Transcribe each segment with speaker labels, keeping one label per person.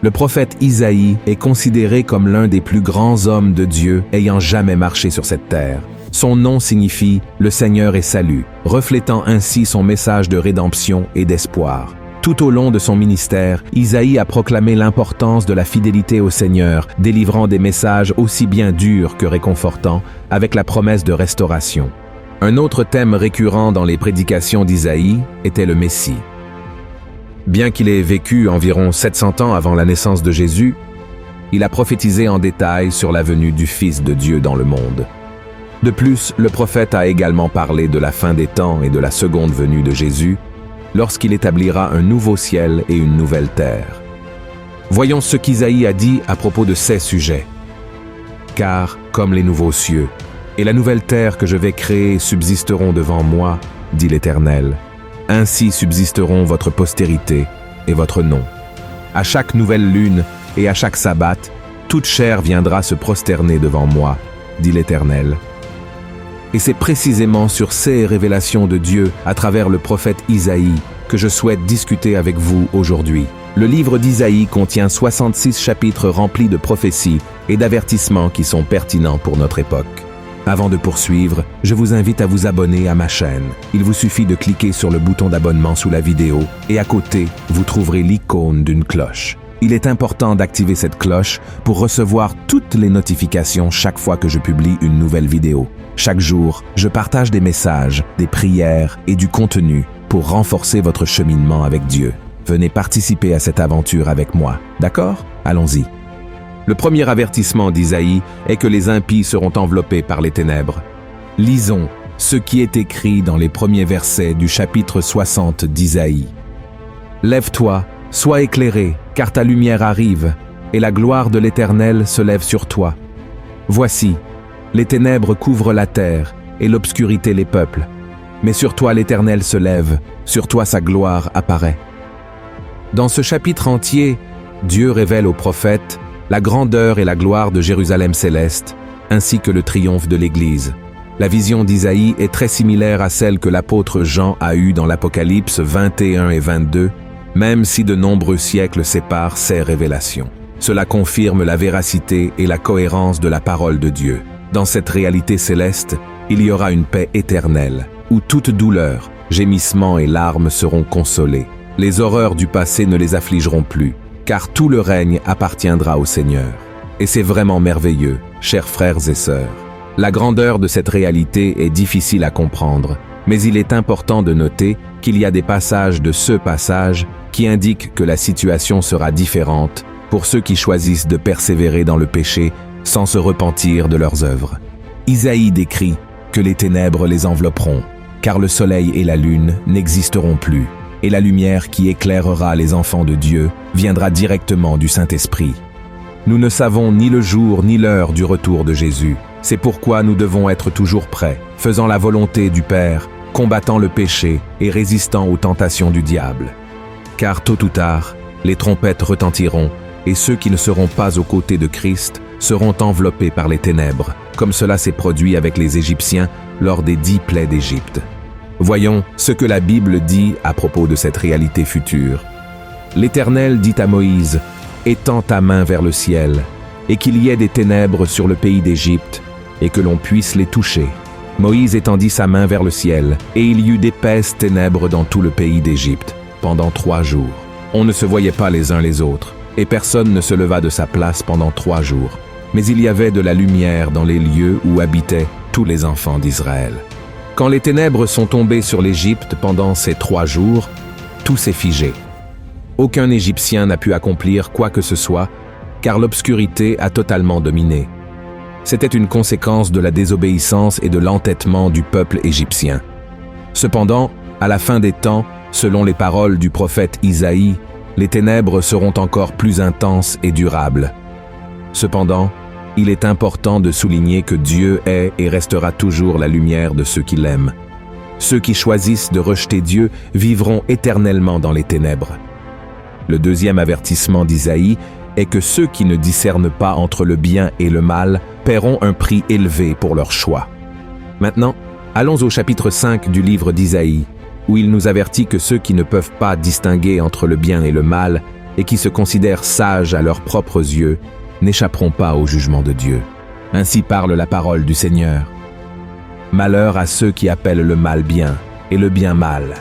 Speaker 1: Le prophète Isaïe est considéré comme l'un des plus grands hommes de Dieu ayant jamais marché sur cette terre. Son nom signifie « Le Seigneur est salut », reflétant ainsi son message de rédemption et d'espoir. Tout au long de son ministère, Isaïe a proclamé l'importance de la fidélité au Seigneur, délivrant des messages aussi bien durs que réconfortants, avec la promesse de restauration. Un autre thème récurrent dans les prédications d'Isaïe était le Messie. Bien qu'il ait vécu environ 700 ans avant la naissance de Jésus, il a prophétisé en détail sur la venue du Fils de Dieu dans le monde. De plus, le prophète a également parlé de la fin des temps et de la seconde venue de Jésus, lorsqu'il établira un nouveau ciel et une nouvelle terre. Voyons ce qu'Isaïe a dit à propos de ces sujets. « Car, comme les nouveaux cieux, et la nouvelle terre que je vais créer subsisteront devant moi, dit l'Éternel. Ainsi subsisteront votre postérité et votre nom. À chaque nouvelle lune et à chaque sabbat, toute chair viendra se prosterner devant moi, dit l'Éternel. » Et c'est précisément sur ces révélations de Dieu à travers le prophète Isaïe que je souhaite discuter avec vous aujourd'hui. Le livre d'Isaïe contient 66 chapitres remplis de prophéties et d'avertissements qui sont pertinents pour notre époque. Avant de poursuivre, je vous invite à vous abonner à ma chaîne. Il vous suffit de cliquer sur le bouton d'abonnement sous la vidéo et à côté, vous trouverez l'icône d'une cloche. Il est important d'activer cette cloche pour recevoir toutes les notifications chaque fois que je publie une nouvelle vidéo. Chaque jour, je partage des messages, des prières et du contenu pour renforcer votre cheminement avec Dieu. Venez participer à cette aventure avec moi, d'accord? Allons-y. Le premier avertissement d'Isaïe est que les impies seront enveloppés par les ténèbres. Lisons ce qui est écrit dans les premiers versets du chapitre 60 d'Isaïe. « Lève-toi, sois éclairé, car ta lumière arrive, et la gloire de l'Éternel se lève sur toi. Voici, les ténèbres couvrent la terre, et l'obscurité les peuples. Mais sur toi l'Éternel se lève, sur toi sa gloire apparaît. » Dans ce chapitre entier, Dieu révèle aux prophètes la grandeur et la gloire de Jérusalem céleste, ainsi que le triomphe de l'Église. La vision d'Isaïe est très similaire à celle que l'apôtre Jean a eue dans l'Apocalypse 21 et 22, même si de nombreux siècles séparent ces révélations. Cela confirme la véracité et la cohérence de la parole de Dieu. Dans cette réalité céleste, il y aura une paix éternelle, où toute douleur, gémissement et larmes seront consolés. Les horreurs du passé ne les affligeront plus, car tout le règne appartiendra au Seigneur. Et c'est vraiment merveilleux, chers frères et sœurs. La grandeur de cette réalité est difficile à comprendre, mais il est important de noter qu'il y a des passages de ce passage qui indiquent que la situation sera différente pour ceux qui choisissent de persévérer dans le péché sans se repentir de leurs œuvres. Isaïe décrit que les ténèbres les envelopperont, car le soleil et la lune n'existeront plus, et la lumière qui éclairera les enfants de Dieu viendra directement du Saint-Esprit. Nous ne savons ni le jour ni l'heure du retour de Jésus. C'est pourquoi nous devons être toujours prêts, faisant la volonté du Père, combattant le péché et résistant aux tentations du diable. Car tôt ou tard, les trompettes retentiront, et ceux qui ne seront pas aux côtés de Christ seront enveloppés par les ténèbres, comme cela s'est produit avec les Égyptiens lors des 10 plaies d'Égypte. Voyons ce que la Bible dit à propos de cette réalité future. L'Éternel dit à Moïse, « Étends ta main vers le ciel, et qu'il y ait des ténèbres sur le pays d'Égypte, et que l'on puisse les toucher. » Moïse étendit sa main vers le ciel, et il y eut d'épaisses ténèbres dans tout le pays d'Égypte, pendant 3 jours. On ne se voyait pas les uns les autres, et personne ne se leva de sa place pendant 3 jours. Mais il y avait de la lumière dans les lieux où habitaient tous les enfants d'Israël. Quand les ténèbres sont tombées sur l'Égypte pendant ces 3 jours, tout s'est figé. Aucun Égyptien n'a pu accomplir quoi que ce soit, car l'obscurité a totalement dominé. C'était une conséquence de la désobéissance et de l'entêtement du peuple égyptien. Cependant, à la fin des temps, selon les paroles du prophète Isaïe, les ténèbres seront encore plus intenses et durables. Cependant, il est important de souligner que Dieu est et restera toujours la lumière de ceux qui l'aiment. Ceux qui choisissent de rejeter Dieu vivront éternellement dans les ténèbres. Le deuxième avertissement d'Isaïe est que ceux qui ne discernent pas entre le bien et le mal paieront un prix élevé pour leur choix. Maintenant, allons au chapitre 5 du livre d'Isaïe, où il nous avertit que ceux qui ne peuvent pas distinguer entre le bien et le mal et qui se considèrent sages à leurs propres yeux n'échapperont pas au jugement de Dieu. Ainsi parle la parole du Seigneur. Malheur à ceux qui appellent le mal bien et le bien mal,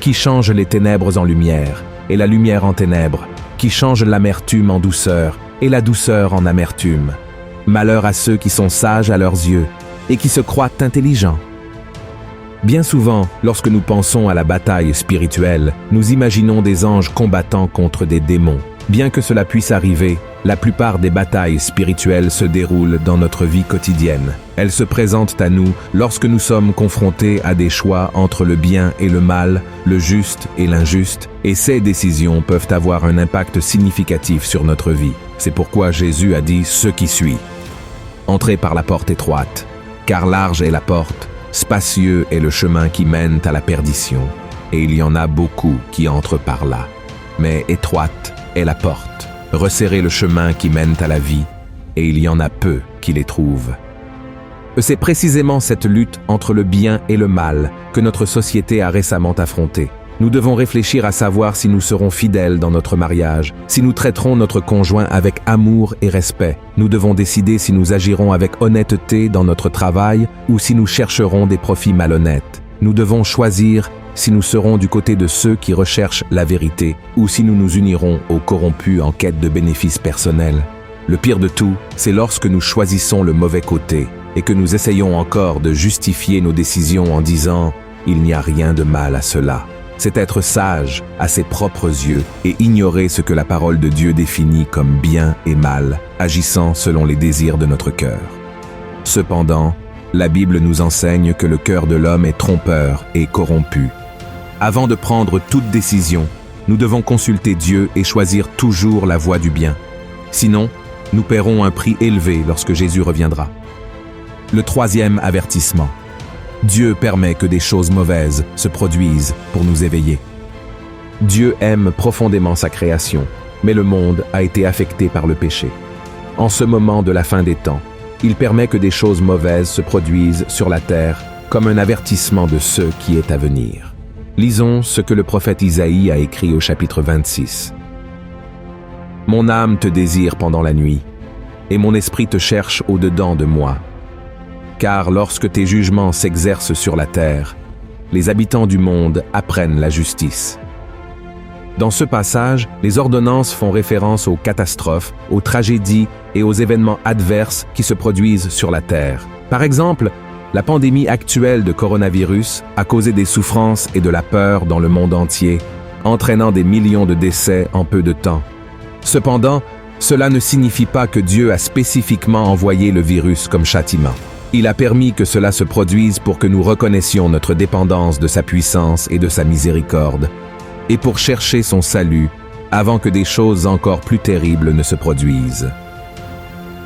Speaker 1: qui changent les ténèbres en lumière et la lumière en ténèbres, qui changent l'amertume en douceur et la douceur en amertume. Malheur à ceux qui sont sages à leurs yeux et qui se croient intelligents. Bien souvent, lorsque nous pensons à la bataille spirituelle, nous imaginons des anges combattant contre des démons. Bien que cela puisse arriver, la plupart des batailles spirituelles se déroulent dans notre vie quotidienne. Elles se présentent à nous lorsque nous sommes confrontés à des choix entre le bien et le mal, le juste et l'injuste, et ces décisions peuvent avoir un impact significatif sur notre vie. C'est pourquoi Jésus a dit ce qui suit. Entrez par la porte étroite, car large est la porte, spacieux est le chemin qui mène à la perdition, et il y en a beaucoup qui entrent par là. Mais étroite est la porte, resserrez le chemin qui mène à la vie, et il y en a peu qui les trouvent. C'est précisément cette lutte entre le bien et le mal que notre société a récemment affrontée. Nous devons réfléchir à savoir si nous serons fidèles dans notre mariage, si nous traiterons notre conjoint avec amour et respect. Nous devons décider si nous agirons avec honnêteté dans notre travail ou si nous chercherons des profits malhonnêtes. Nous devons choisir si nous serons du côté de ceux qui recherchent la vérité ou si nous nous unirons aux corrompus en quête de bénéfices personnels. Le pire de tout, c'est lorsque nous choisissons le mauvais côté et que nous essayons encore de justifier nos décisions en disant « il n'y a rien de mal à cela ». C'est être sage à ses propres yeux et ignorer ce que la parole de Dieu définit comme bien et mal, agissant selon les désirs de notre cœur. Cependant, la Bible nous enseigne que le cœur de l'homme est trompeur et corrompu. Avant de prendre toute décision, nous devons consulter Dieu et choisir toujours la voie du bien. Sinon, nous paierons un prix élevé lorsque Jésus reviendra. Le troisième avertissement. Dieu permet que des choses mauvaises se produisent pour nous éveiller. Dieu aime profondément sa création, mais le monde a été affecté par le péché. En ce moment de la fin des temps, il permet que des choses mauvaises se produisent sur la terre comme un avertissement de ce qui est à venir. Lisons ce que le prophète Isaïe a écrit au chapitre 26. « Mon âme te désire pendant la nuit, et mon esprit te cherche au-dedans de moi. Car lorsque tes jugements s'exercent sur la terre, les habitants du monde apprennent la justice. » Dans ce passage, les ordonnances font référence aux catastrophes, aux tragédies et aux événements adverses qui se produisent sur la terre. Par exemple, la pandémie actuelle de coronavirus a causé des souffrances et de la peur dans le monde entier, entraînant des millions de décès en peu de temps. Cependant, cela ne signifie pas que Dieu a spécifiquement envoyé le virus comme châtiment. Il a permis que cela se produise pour que nous reconnaissions notre dépendance de sa puissance et de sa miséricorde, et pour chercher son salut avant que des choses encore plus terribles ne se produisent.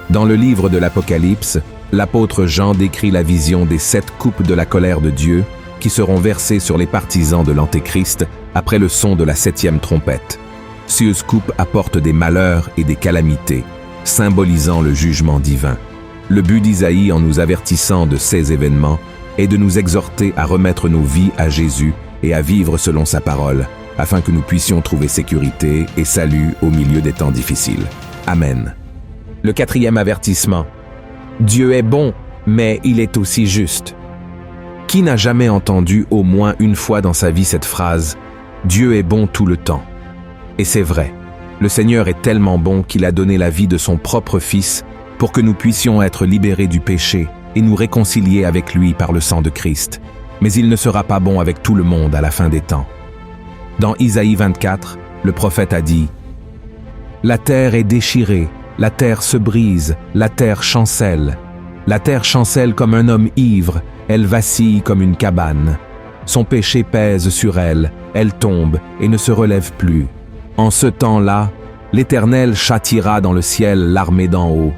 Speaker 1: Dans le livre de l'Apocalypse, l'apôtre Jean décrit la vision des 7 coupes de la colère de Dieu qui seront versées sur les partisans de l'Antéchrist après le son de la 7e trompette. Ces coupes apportent des malheurs et des calamités, symbolisant le jugement divin. Le but d'Isaïe en nous avertissant de ces événements est de nous exhorter à remettre nos vies à Jésus et à vivre selon sa parole, afin que nous puissions trouver sécurité et salut au milieu des temps difficiles. Amen. Le 4e avertissement. Dieu est bon, mais il est aussi juste. Qui n'a jamais entendu au moins une fois dans sa vie cette phrase « Dieu est bon tout le temps ». Et c'est vrai, le Seigneur est tellement bon qu'il a donné la vie de son propre Fils pour que nous puissions être libérés du péché et nous réconcilier avec lui par le sang de Christ. Mais il ne sera pas bon avec tout le monde à la fin des temps. Dans Isaïe 24, le prophète a dit « La terre est déchirée, la terre se brise, la terre chancelle. La terre chancelle comme un homme ivre, elle vacille comme une cabane. Son péché pèse sur elle, elle tombe et ne se relève plus. En ce temps-là, l'Éternel châtiera dans le ciel l'armée d'en haut,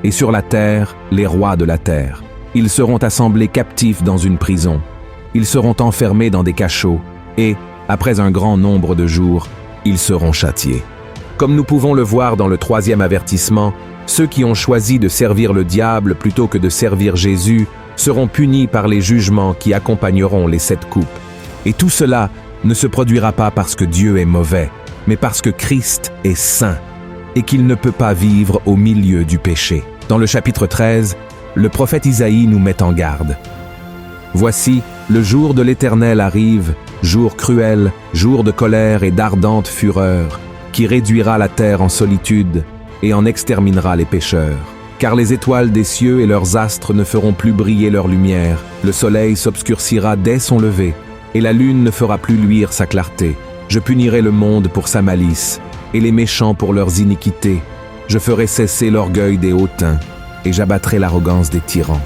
Speaker 1: et sur la terre, les rois de la terre. Ils seront assemblés captifs dans une prison. Ils seront enfermés dans des cachots, et, après un grand nombre de jours, ils seront châtiés. Comme nous pouvons le voir dans le 3e avertissement, ceux qui ont choisi de servir le diable plutôt que de servir Jésus seront punis par les jugements qui accompagneront les 7 coupes. Et tout cela ne se produira pas parce que Dieu est mauvais, mais parce que Christ est saint et qu'il ne peut pas vivre au milieu du péché. Dans le chapitre 13, le prophète Isaïe nous met en garde. « Voici, le jour de l'Éternel arrive, jour cruel, jour de colère et d'ardente fureur, qui réduira la terre en solitude et en exterminera les pécheurs. Car les étoiles des cieux et leurs astres ne feront plus briller leur lumière, le soleil s'obscurcira dès son lever, et la lune ne fera plus luire sa clarté. Je punirai le monde pour sa malice, et les méchants pour leurs iniquités. Je ferai cesser l'orgueil des hautains, et j'abattrai l'arrogance des tyrans. »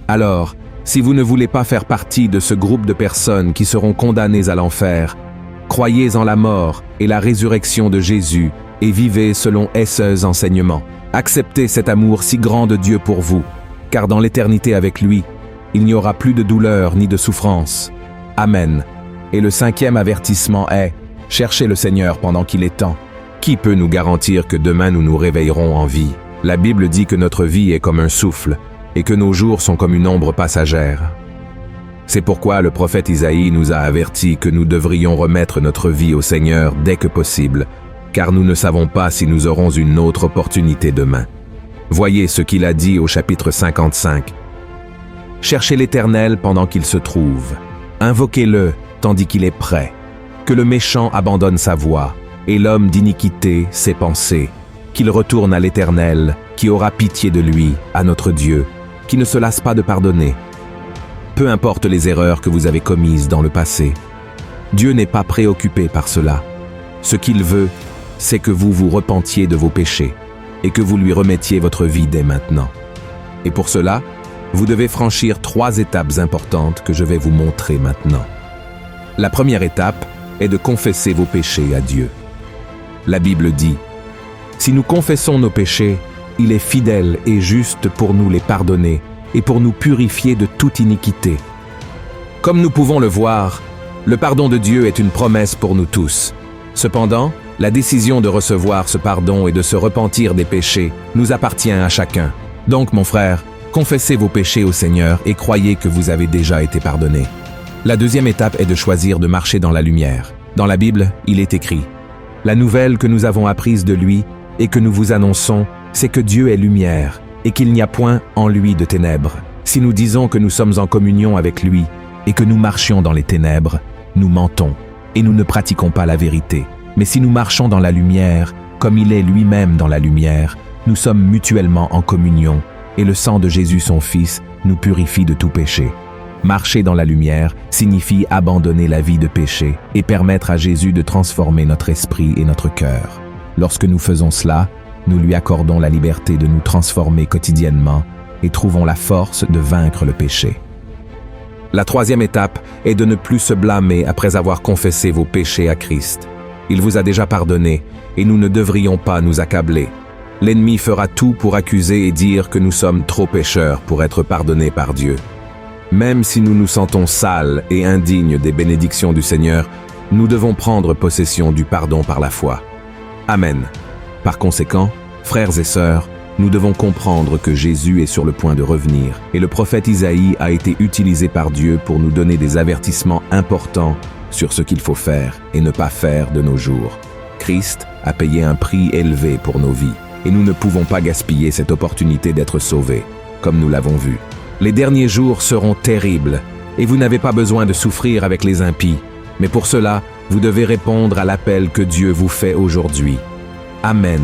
Speaker 1: Alors, si vous ne voulez pas faire partie de ce groupe de personnes qui seront condamnées à l'enfer, croyez en la mort et la résurrection de Jésus et vivez selon ces enseignements. Acceptez cet amour si grand de Dieu pour vous, car dans l'éternité avec lui, il n'y aura plus de douleur ni de souffrance. Amen. Et le 5e avertissement est « Cherchez le Seigneur pendant qu'il est temps. Qui peut nous garantir que demain nous nous réveillerons en vie? La Bible dit que notre vie est comme un souffle, et que nos jours sont comme une ombre passagère. C'est pourquoi le prophète Isaïe nous a avertis que nous devrions remettre notre vie au Seigneur dès que possible, car nous ne savons pas si nous aurons une autre opportunité demain. Voyez ce qu'il a dit au chapitre 55. « Cherchez l'Éternel pendant qu'il se trouve. Invoquez-le tandis qu'il est prêt. Que le méchant abandonne sa voie, et l'homme d'iniquité ses pensées. Qu'il retourne à l'Éternel, qui aura pitié de lui, à notre Dieu, qui ne se lasse pas de pardonner. Peu importe les erreurs que vous avez commises dans le passé, Dieu n'est pas préoccupé par cela. Ce qu'il veut, c'est que vous vous repentiez de vos péchés et que vous lui remettiez votre vie dès maintenant. Et pour cela, vous devez franchir 3 étapes importantes que je vais vous montrer maintenant. La première étape est de confesser vos péchés à Dieu. La Bible dit « Si nous confessons nos péchés, il est fidèle et juste pour nous les pardonner et pour nous purifier de toute iniquité. » Comme nous pouvons le voir, le pardon de Dieu est une promesse pour nous tous. Cependant, la décision de recevoir ce pardon et de se repentir des péchés nous appartient à chacun. Donc, mon frère, confessez vos péchés au Seigneur et croyez que vous avez déjà été pardonné. La deuxième étape est de choisir de marcher dans la lumière. Dans la Bible, il est écrit « La nouvelle que nous avons apprise de lui et que nous vous annonçons, c'est que Dieu est lumière et qu'il n'y a point en lui de ténèbres. Si nous disons que nous sommes en communion avec lui et que nous marchions dans les ténèbres, nous mentons et nous ne pratiquons pas la vérité. Mais si nous marchons dans la lumière, comme il est lui-même dans la lumière, nous sommes mutuellement en communion et le sang de Jésus son Fils nous purifie de tout péché. » Marcher dans la lumière signifie abandonner la vie de péché et permettre à Jésus de transformer notre esprit et notre cœur. Lorsque nous faisons cela, nous lui accordons la liberté de nous transformer quotidiennement et trouvons la force de vaincre le péché. La troisième étape est de ne plus se blâmer après avoir confessé vos péchés à Christ. Il vous a déjà pardonné et nous ne devrions pas nous accabler. L'ennemi fera tout pour accuser et dire que nous sommes trop pécheurs pour être pardonnés par Dieu. Même si nous nous sentons sales et indignes des bénédictions du Seigneur, nous devons prendre possession du pardon par la foi. Amen. Par conséquent, frères et sœurs, nous devons comprendre que Jésus est sur le point de revenir et le prophète Isaïe a été utilisé par Dieu pour nous donner des avertissements importants sur ce qu'il faut faire et ne pas faire de nos jours. Christ a payé un prix élevé pour nos vies et nous ne pouvons pas gaspiller cette opportunité d'être sauvés, comme nous l'avons vu. Les derniers jours seront terribles et vous n'avez pas besoin de souffrir avec les impies, mais pour cela, vous devez répondre à l'appel que Dieu vous fait aujourd'hui. Amen.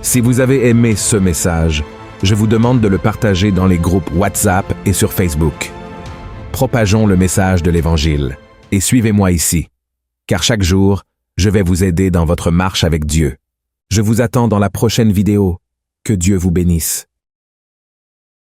Speaker 1: Si vous avez aimé ce message, je vous demande de le partager dans les groupes WhatsApp et sur Facebook. Propageons le message de l'Évangile et suivez-moi ici, car chaque jour, je vais vous aider dans votre marche avec Dieu. Je vous attends dans la prochaine vidéo. Que Dieu vous bénisse.